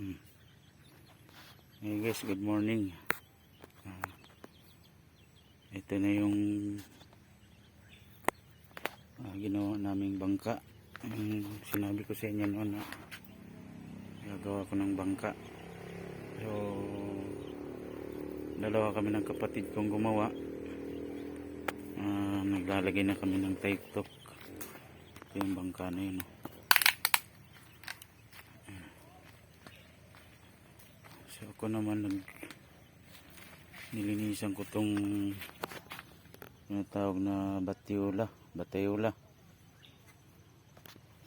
Hmm. Hey guys, good morning. Ito na yung ginawa naming bangka. Sinabi ko sa inyo noon na gagawa ko ng bangka. So, dalawa kami ng kapatid kong gumawa. Naglalagay na kami ng tiktok. Ito yung bangka na yun. So ako naman nilinisan ko tong tinatawag na batiola.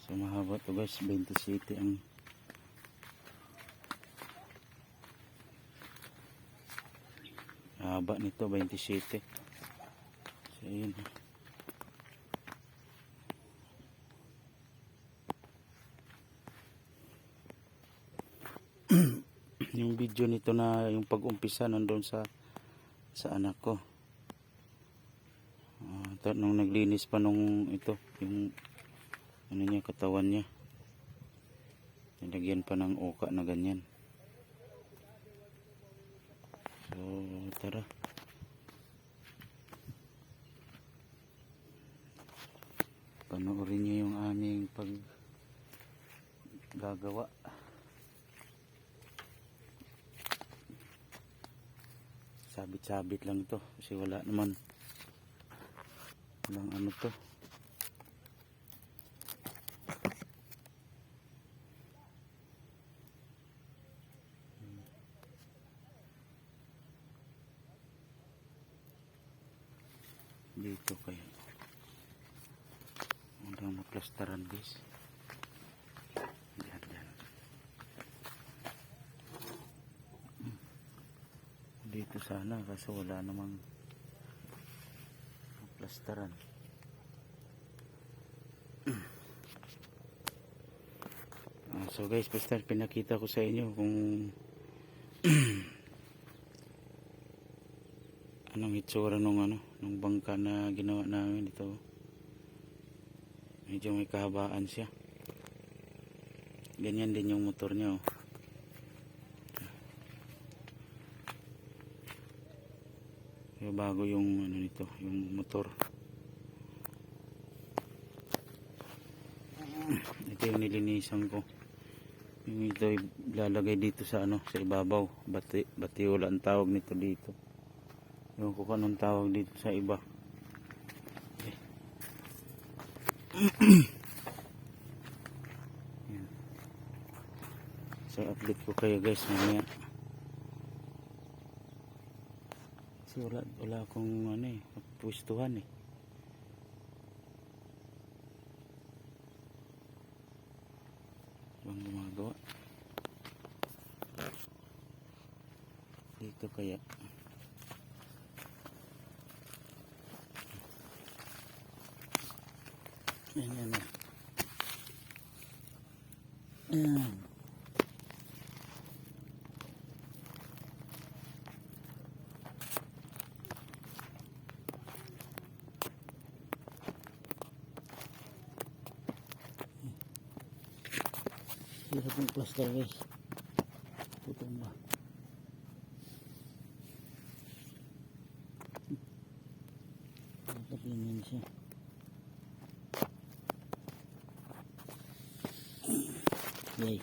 So mahaba to guys, 27 ang haba nito, 27. So yun. Yung video nito na yung pag-umpisa nandun sa anak ko. Nung naglinis pa nung ito, yung ano niya, katawan niya. Nilagyan pa ng uka na ganyan. So, tara. Panoorin niyo yung aming paggagawa. Sabit-sabit lang to kasi wala naman walang ano to. Dito kayo hanggang maplastaran guys. Yan. Dito sana kasi wala namang plastaran. So guys, basta pinakita ko sa inyo kung anong itsura nung bangka na ginawa namin ito. Medyo may kahabaan siya. Ganyan din yung motor niya. Bago yung nito, yung motor. Ito yung nilinisan ko. Yung ito ilalagay dito sa sa ibabaw. Batiola ang tawag nito dito. Yung kung anong tawag dito sa iba. Okay. So update ko kayo guys mamaya. Kasi wala akong pwestuhan bang gumagawa dito kaya. Ayan. Hirap yung plaster guys. Putong ba? Dapat yun siya. Yay.